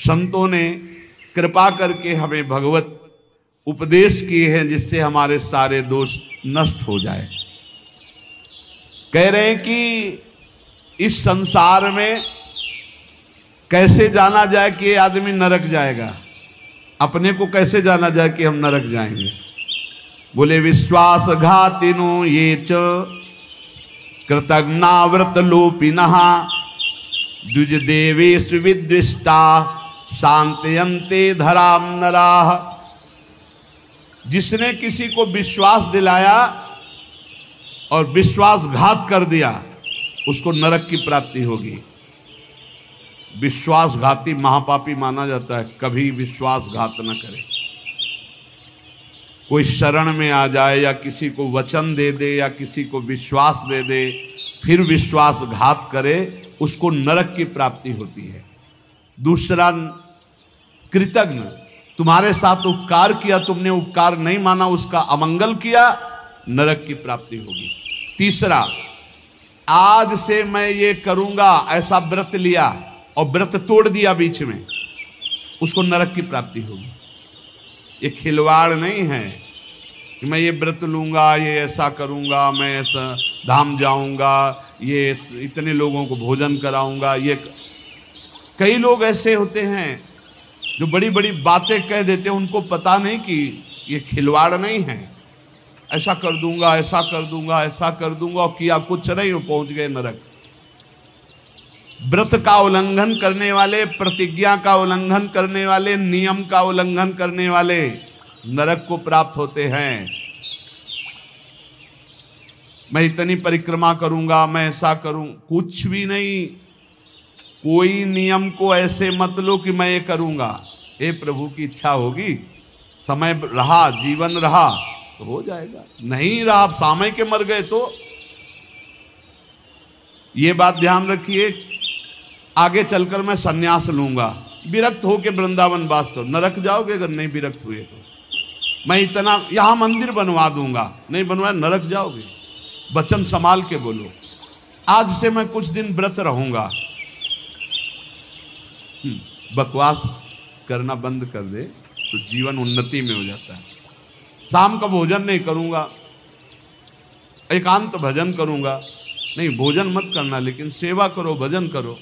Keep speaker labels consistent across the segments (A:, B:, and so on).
A: संतों ने कृपा करके हमें भगवत उपदेश किए हैं जिससे हमारे सारे दोष नष्ट हो जाए। कह रहे हैं कि इस संसार में कैसे जाना जाए कि ये आदमी नरक जाएगा, अपने को कैसे जाना जाए कि हम नरक जाएंगे। बोले विश्वासघातिनो ये च कृतज्ञाव्रत लोपिनः द्विज देवेषु विद्विष्टा शांतयन्ते धराम नराः। जिसने किसी को विश्वास दिलाया और विश्वासघात कर दिया उसको नरक की प्राप्ति होगी। विश्वासघाती महापापी माना जाता है, कभी विश्वासघात न करे। कोई शरण में आ जाए या किसी को वचन दे दे या किसी को विश्वास दे दे फिर विश्वासघात करे, उसको नरक की प्राप्ति होती है। दूसरा, कृतज्ञ, तुम्हारे साथ उपकार किया, तुमने उपकार नहीं माना, उसका अमंगल किया, नरक की प्राप्ति होगी। तीसरा, आज से मैं ये करूंगा ऐसा व्रत लिया और व्रत तोड़ दिया बीच में, उसको नरक की प्राप्ति होगी। ये खिलवाड़ नहीं है कि मैं ये व्रत लूंगा, ये ऐसा करूंगा, मैं ऐसा धाम जाऊंगा, ये इतने लोगों को भोजन कराऊंगा। ये कई लोग ऐसे होते हैं जो बड़ी बड़ी बातें कह देते हैं, उनको पता नहीं कि ये खिलवाड़ नहीं है। ऐसा कर दूंगा, ऐसा कर दूंगा, ऐसा कर दूंगा, और किया कुछ नहीं, पहुंच गए नरक। व्रत का उल्लंघन करने वाले, प्रतिज्ञा का उल्लंघन करने वाले, नियम का उल्लंघन करने वाले नरक को प्राप्त होते हैं। मैं इतनी परिक्रमा करूंगा, मैं ऐसा करूं, कुछ भी नहीं। कोई नियम को ऐसे मत लो कि मैं ये करूंगा। हे प्रभु की इच्छा होगी, समय रहा, जीवन रहा तो हो जाएगा, नहीं रहा, आप सामय के मर गए तो। ये बात ध्यान रखिए, आगे चलकर मैं सन्यास लूंगा, विरक्त होके वृंदावन वास करो, नरक जाओगे अगर नहीं विरक्त हुए तो। मैं इतना यहां मंदिर बनवा दूंगा, नहीं बनवाया नरक जाओगे। वचन संभाल के बोलो, आज से मैं कुछ दिन व्रत रहूंगा। बकवास करना बंद कर दे तो जीवन उन्नति में हो जाता है। शाम का भोजन नहीं करूंगा, एकांत भजन करूंगा, नहीं भोजन मत करना लेकिन सेवा करो, भजन करो।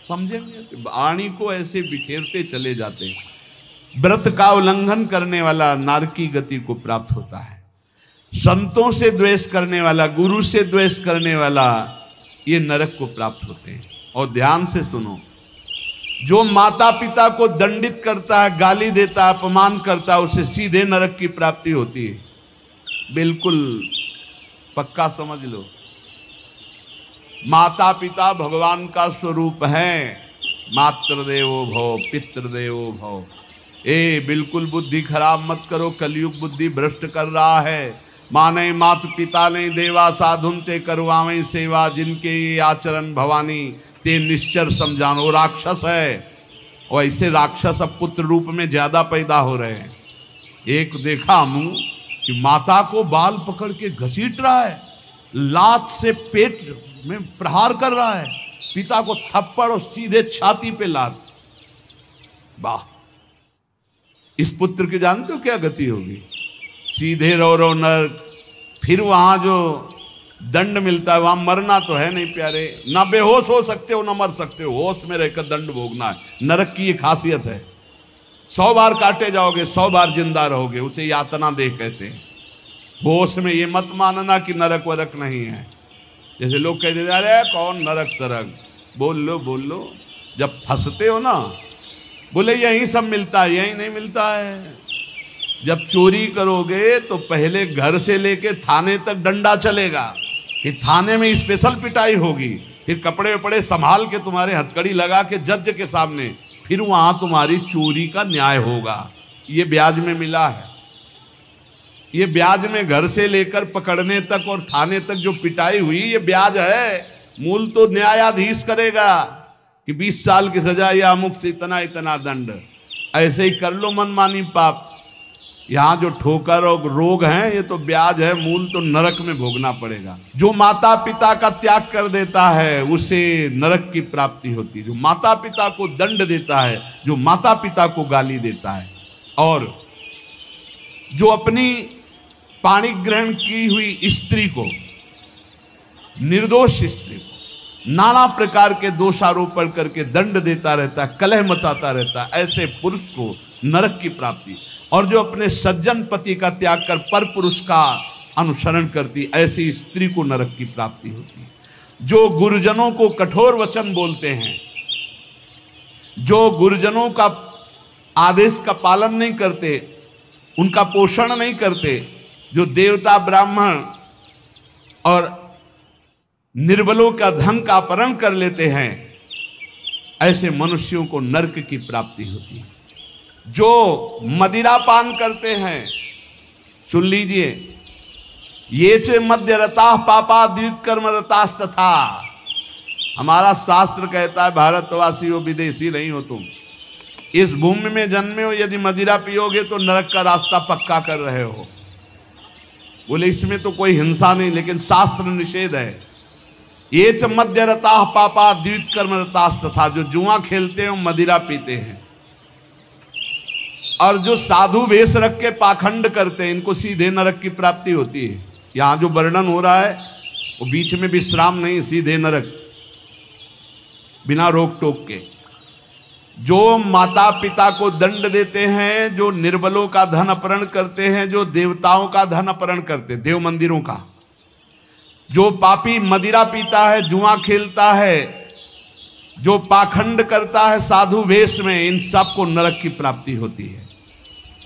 A: समझेंगे, वाणी को ऐसे बिखेरते चले जाते हैं। व्रत का उल्लंघन करने वाला नारकी गति को प्राप्त होता है। संतों से द्वेष करने वाला, गुरु से द्वेष करने वाला, ये नरक को प्राप्त होते हैं। और ध्यान से सुनो, जो माता पिता को दंडित करता है, गाली देता है, अपमान करता है, उसे सीधे नरक की प्राप्ति होती है। बिल्कुल पक्का समझ लो। माता पिता भगवान का स्वरूप है। मातृदेवो भव, पितृदेवो भव। बिल्कुल बुद्धि खराब मत करो, कलयुग बुद्धि भ्रष्ट कर रहा है। माने मात पिता ने देवा साधुन ते करवावें सेवा, जिनके ये आचरण भवानी ते निश्चर समझानो। राक्षस है, और ऐसे राक्षस अब पुत्र रूप में ज्यादा पैदा हो रहे हैं। एक देखा मुंह कि माता को बाल पकड़ के घसीट रहा है, लात से पेट में प्रहार कर रहा है, पिता को थप्पड़ और सीधे छाती पे लात। वाह, इस पुत्र की जानते हो क्या गति होगी? सीधे रो नरक। फिर वहां जो दंड मिलता है, वहां मरना तो है नहीं प्यारे, ना बेहोश हो सकते हो ना मर सकते हो, होश में रहकर दंड भोगना है। नरक की ये खासियत है। 100 बार काटे जाओगे, 100 बार जिंदा रहोगे, उसे यातना देह कहते हैं। होश में ये मत मानना कि नरक वरक नहीं है। जैसे लोग कह देते अरे कौन नरक सरक, बोल लो। जब फंसते हो ना, बोले यही सब मिलता है, यही नहीं मिलता है। जब चोरी करोगे तो पहले घर से लेके थाने तक डंडा चलेगा, फिर थाने में स्पेशल पिटाई होगी, फिर कपड़े वपड़े संभाल के तुम्हारे हथकड़ी लगा के जज के सामने, फिर वहां तुम्हारी चोरी का न्याय होगा। ये ब्याज में मिला है। ये ब्याज में घर से लेकर पकड़ने तक और थाने तक जो पिटाई हुई, ये ब्याज है। मूल तो न्यायाधीश करेगा कि 20 साल की सजा या अमुक से इतना इतना दंड। ऐसे ही कर लो मनमानी पाप, यहाँ जो ठोकर और रोग हैं ये तो ब्याज है, मूल तो नरक में भोगना पड़ेगा। जो माता पिता का त्याग कर देता है उसे नरक की प्राप्ति होती है। जो माता पिता को दंड देता है, जो माता पिता को गाली देता है, और जो अपनी पाणी ग्रहण की हुई स्त्री को, निर्दोष स्त्री को नाना प्रकार के दोषारोपण करके दंड देता रहता है, कलह मचाता रहता है, ऐसे पुरुष को नरक की प्राप्ति। और जो अपने सज्जन पति का त्याग कर पर पुरुष का अनुसरण करती, ऐसी स्त्री को नरक की प्राप्ति होती है। जो गुरुजनों को कठोर वचन बोलते हैं, जो गुरुजनों का आदेश का पालन नहीं करते, उनका पोषण नहीं करते, जो देवता ब्राह्मण और निर्बलों का धन का अपहरण कर लेते हैं, ऐसे मनुष्यों को नरक की प्राप्ति होती है। जो मदिरा पान करते हैं, सुन लीजिए, ये चे मध्य रता पापा द्वित कर्म रतास तथा। हमारा शास्त्र कहता है भारतवासी हो, विदेशी नहीं हो तुम, इस भूमि में जन्मे हो, यदि मदिरा पियोगे तो नरक का रास्ता पक्का कर रहे हो। बोले इसमें तो कोई हिंसा नहीं, लेकिन शास्त्र निषेध है। ये च मध्य रता पापा द्वित कर्म रतास तथा। जो जुआ खेलते हैं मदिरा पीते हैं, और जो साधु वेश रख के पाखंड करते हैं, इनको सीधे नरक की प्राप्ति होती है। यहाँ जो वर्णन हो रहा है वो बीच में विश्राम नहीं, सीधे नरक, बिना रोक टोक के। जो माता पिता को दंड देते हैं, जो निर्बलों का धन अपहरण करते हैं, जो देवताओं का धन अपहरण करते, देव मंदिरों का, जो पापी मदिरा पीता है, जुआ खेलता है, जो पाखंड करता है साधु वेश में, इन सबको नरक की प्राप्ति होती है।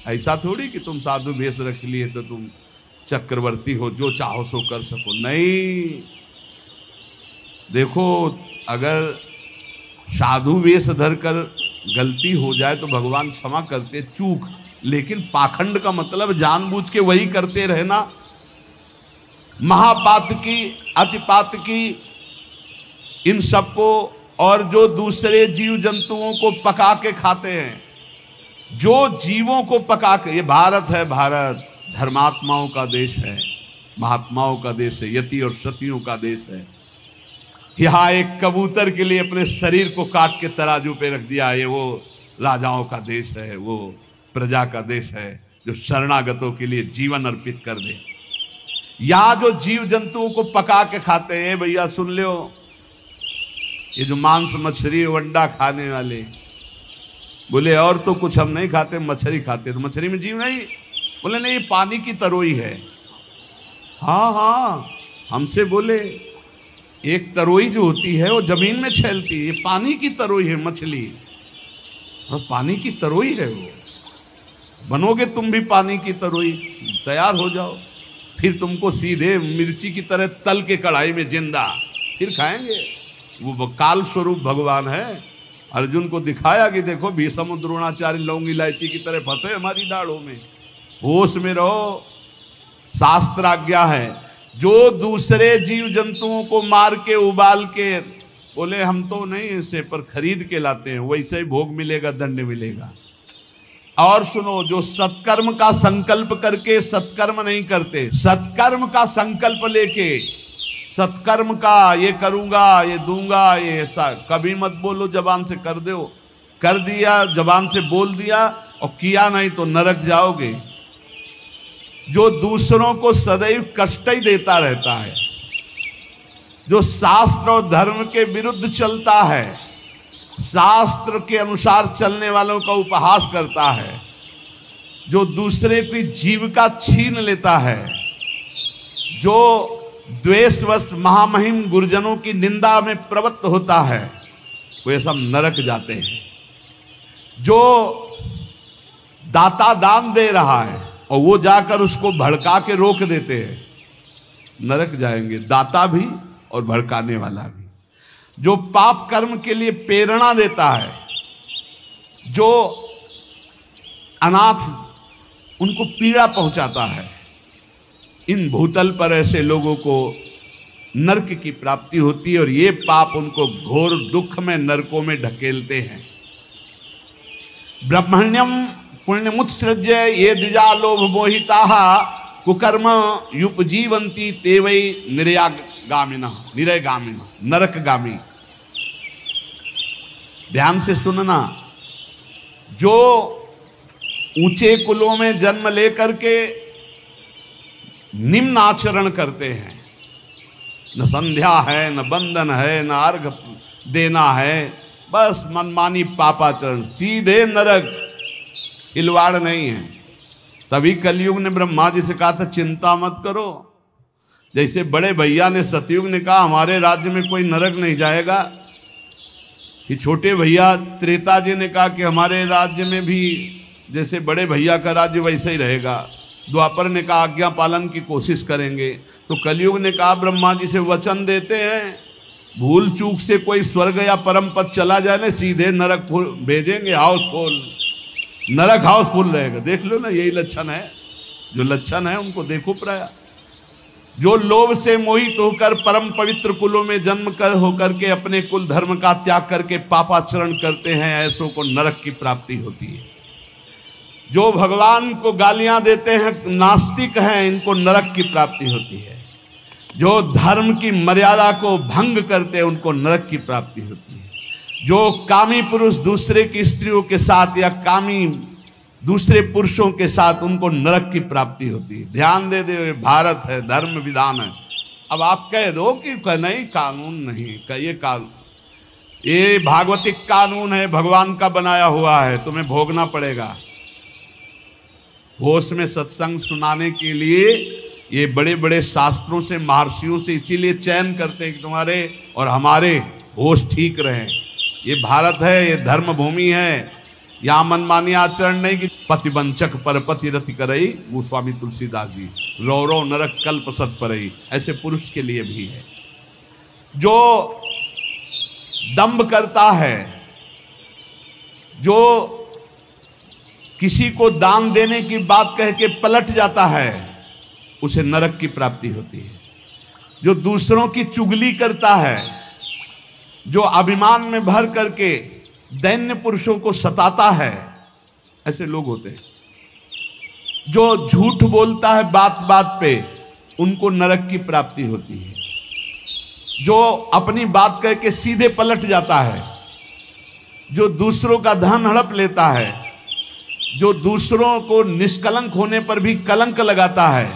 A: ऐसा थोड़ी कि तुम साधु वेश रख लिए तो तुम चक्रवर्ती हो, जो चाहो सो कर सको, नहीं। देखो, अगर साधु वेश धरकर गलती हो जाए तो भगवान क्षमा करते, चूक, लेकिन पाखंड का मतलब जानबूझ के वही करते रहना, महापात की, अतिपात की, इन सबको। और जो दूसरे जीव जंतुओं को पका के खाते हैं, जो जीवों को पका के, ये भारत है, भारत धर्मात्माओं का देश है, महात्माओं का देश है, यति और सतियों का देश है। यहाँ एक कबूतर के लिए अपने शरीर को काट के तराजू पे रख दिया, ये वो राजाओं का देश है, वो प्रजा का देश है जो शरणागतों के लिए जीवन अर्पित कर दे। या जो जीव जंतुओं को पका के खाते हैं, भैया सुन लो, ये जो मांस मछली अंडा खाने वाले, बोले और तो कुछ हम नहीं खाते, मछली खाते। तो मछली में जीव नहीं? बोले नहीं, ये पानी की तरोई है। हाँ हाँ, हमसे बोले एक तरोई जो होती है वो जमीन में छेलती है, ये पानी की तरोई है मछली, और पानी की तरोई है वो। बनोगे तुम भी पानी की तरोई, तैयार हो जाओ, फिर तुमको सीधे मिर्ची की तरह तल के कढ़ाई में जिंदा फिर खाएंगे। वो काल स्वरूप भगवान है। अर्जुन को दिखाया कि देखो भीष्म द्रोणाचार्य लौंग इलायची की तरह फंसे हमारी दाढ़ों में, होश में रहो, शास्त्र आज्ञा है। जो दूसरे जीव जंतुओं को मार के उबाल के, बोले हम तो नहीं इसे पर खरीद के लाते हैं, वैसे ही भोग मिलेगा, दंड मिलेगा। और सुनो, जो सत्कर्म का संकल्प करके सत्कर्म नहीं करते, सत्कर्म का संकल्प लेके, सत्कर्म का ये करूंगा, ये दूंगा, ये ऐसा, कभी मत बोलो, जबान से कर दो, कर दिया, जबान से बोल दिया और किया नहीं तो नरक जाओगे। जो दूसरों को सदैव कष्ट ही देता रहता है, जो शास्त्र और धर्म के विरुद्ध चलता है, शास्त्र के अनुसार चलने वालों का उपहास करता है, जो दूसरे की जीविका छीन लेता है, जो द्वेषवश महामहिम गुरुजनों की निंदा में प्रवृत्त होता है, वे सब नरक जाते हैं। जो दाता दान दे रहा है और वो जाकर उसको भड़का के रोक देते हैं, नरक जाएंगे, दाता भी और भड़काने वाला भी। जो पाप कर्म के लिए प्रेरणा देता है, जो अनाथ उनको पीड़ा पहुंचाता है, इन भूतल पर ऐसे लोगों को नरक की प्राप्ति होती है और ये पाप उनको घोर दुख में, नरकों में ढकेलते हैं। ब्रह्मण्यम पुण्यमुत्सृज्य ये द्विजा लोभ मोहिता कुकर्म युपजीवंती ते वै निरयगामिना नरकगामी। ध्यान से सुनना, जो ऊंचे कुलों में जन्म लेकर के निम्न आचरण करते हैं, न संध्या है, न बंधन है, न अर्घ देना है, बस मनमानी पापाचरण, सीधे नरक, खिलवाड़ नहीं है। तभी कलयुग ने ब्रह्मा जी से कहा था चिंता मत करो। जैसे बड़े भैया ने सतयुग ने कहा हमारे राज्य में कोई नरक नहीं जाएगा, कि छोटे भैया त्रेता जी ने कहा कि हमारे राज्य में भी जैसे बड़े भैया का राज्य वैसे ही रहेगा। द्वापर ने कहा आज्ञा पालन की कोशिश करेंगे। तो कलयुग ने कहा ब्रह्मा जी से वचन देते हैं, भूल चूक से कोई स्वर्ग या परम पद चला जाए ना, सीधे नरक भेजेंगे, हाउसफुल, नरक हाउसफुल रहेगा। देख लो ना, यही लक्षण है, जो लक्षण है उनको देखो प्राय। जो लोभ से मोहित होकर परम पवित्र कुलों में जन्म कर होकर के अपने कुल धर्म का त्याग करके पापाचरण करते हैं, ऐसों को नरक की प्राप्ति होती है। जो भगवान को गालियां देते हैं, नास्तिक हैं, इनको नरक की प्राप्ति होती है। जो धर्म की मर्यादा को भंग करते हैं, उनको नरक की प्राप्ति होती है। जो कामी पुरुष दूसरे की स्त्रियों के साथ या कामी दूसरे पुरुषों के साथ, उनको नरक की प्राप्ति होती है। ध्यान दे दे, भारत है, धर्म विधान है। अब आप कह दो कि नहीं कानून नहीं, ये कानून, ये भागवतिक कानून है, भगवान का बनाया हुआ है, तुम्हें भोगना पड़ेगा। होश में सत्संग सुनाने के लिए ये बड़े बड़े शास्त्रों से, महर्षियों से इसीलिए चयन करते हैं कि तुम्हारे और हमारे होश ठीक रहे। ये भारत है, ये धर्म भूमि है, यहाँ मनमानी आचरण नहीं कि पतिवंचक पर पति रति करई, गोस्वामी तुलसीदास जी, रौरव नरक कल्प सत परई, ऐसे पुरुष के लिए भी है। जो दंभ करता है, जो किसी को दान देने की बात कह के पलट जाता है, उसे नरक की प्राप्ति होती है। जो दूसरों की चुगली करता है, जो अभिमान में भर करके दैन्य पुरुषों को सताता है, ऐसे लोग होते हैं। जो झूठ बोलता है बात बात पे, उनको नरक की प्राप्ति होती है। जो अपनी बात कह के सीधे पलट जाता है, जो दूसरों का धन हड़प लेता है, जो दूसरों को निष्कलंक होने पर भी कलंक लगाता है,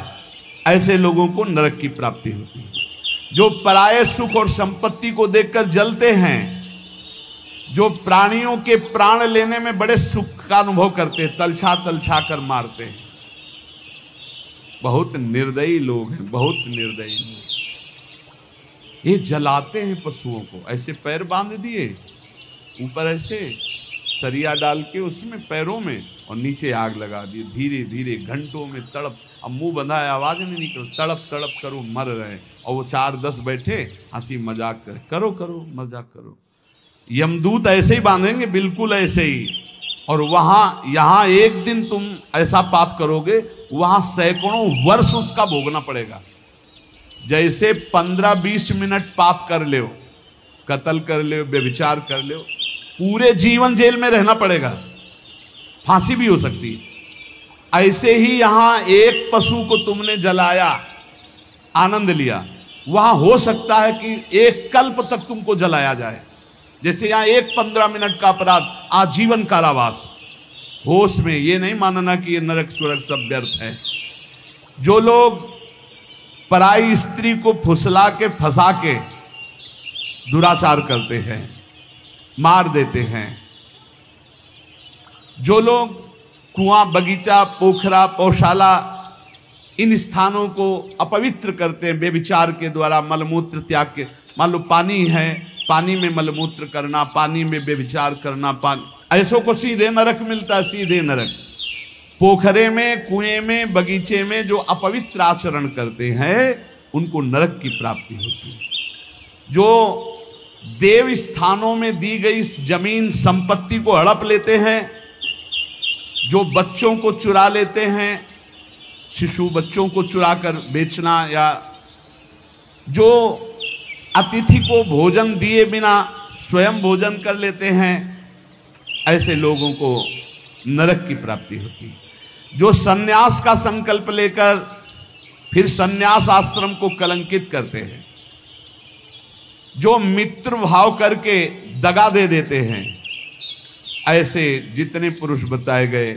A: ऐसे लोगों को नरक की प्राप्ति होती है। जो पराये सुख और संपत्ति को देखकर जलते हैं, जो प्राणियों के प्राण लेने में बड़े सुख का अनुभव करते, तलछा तलछा कर मारते हैं, बहुत निर्दयी लोग हैं, बहुत निर्दयी लोग। ये जलाते हैं पशुओं को, ऐसे पैर बांध दिए, ऊपर ऐसे सरिया डाल के उसमें पैरों में, और नीचे आग लगा दी। धीरे धीरे घंटों में तड़प, अब मुंह बंधा है, आवाज नहीं निकल, तड़प तड़प करो, मर रहे। और वो 4-10 बैठे हंसी मजाक करे, करो करो मजाक करो। यमदूत ऐसे ही बांधेंगे, बिल्कुल ऐसे ही। और वहां यहां एक दिन तुम ऐसा पाप करोगे, वहां सैकड़ों वर्ष उसका भोगना पड़ेगा। जैसे 15-20 मिनट पाप कर ले, कत्ल कर ले, व्यभिचार कर ले, पूरे जीवन जेल में रहना पड़ेगा, फांसी भी हो सकती है। ऐसे ही यहां एक पशु को तुमने जलाया, आनंद लिया, वहां हो सकता है कि एक कल्प तक तुमको जलाया जाए। जैसे यहां एक 15 मिनट का अपराध, आजीवन कारावास। होश में ये नहीं मानना कि ये नरक स्वर्ग सब व्यर्थ है। जो लोग पराई स्त्री को फुसला के फंसा के दुराचार करते हैं, मार देते हैं, जो लोग कुआं, बगीचा, पोखरा, पौशाला, इन स्थानों को अपवित्र करते हैं बेविचार के द्वारा, मलमूत्र त्याग के। मान लो पानी है, पानी में मलमूत्र करना, पानी में बेविचार करना, ऐसों को सीधे नरक मिलता है, सीधे नरक। पोखरे में, कुएं में, बगीचे में जो अपवित्र आचरण करते हैं, उनको नरक की प्राप्ति होती है। जो देव स्थानों में दी गई जमीन संपत्ति को हड़प लेते हैं, जो बच्चों को चुरा लेते हैं, शिशु बच्चों को चुरा कर बेचना, या जो अतिथि को भोजन दिए बिना स्वयं भोजन कर लेते हैं, ऐसे लोगों को नरक की प्राप्ति होती है। जो सन्यास का संकल्प लेकर फिर सन्यास आश्रम को कलंकित करते हैं, जो मित्र भाव करके दगा दे देते हैं, ऐसे जितने पुरुष बताए गए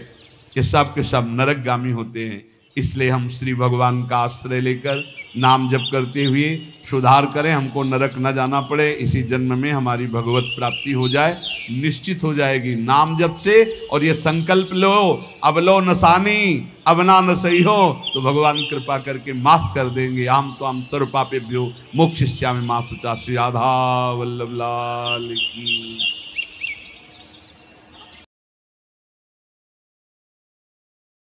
A: ये सब के सब नरकगामी होते हैं। इसलिए हम श्री भगवान का आश्रय लेकर नाम जप करते हुए सुधार करें, हमको नरक न जाना पड़े, इसी जन्म में हमारी भगवत प्राप्ति हो जाए, निश्चित हो जाएगी नाम जप से। और ये संकल्प लो, अब लो नसानी अब ना न सही हो, तो भगवान कृपा करके माफ कर देंगे। आम तो हम सर्व पापेभ्यो मोक्षयिष्यामि मा शुचा। श्री राधा वल्लभ लाल की।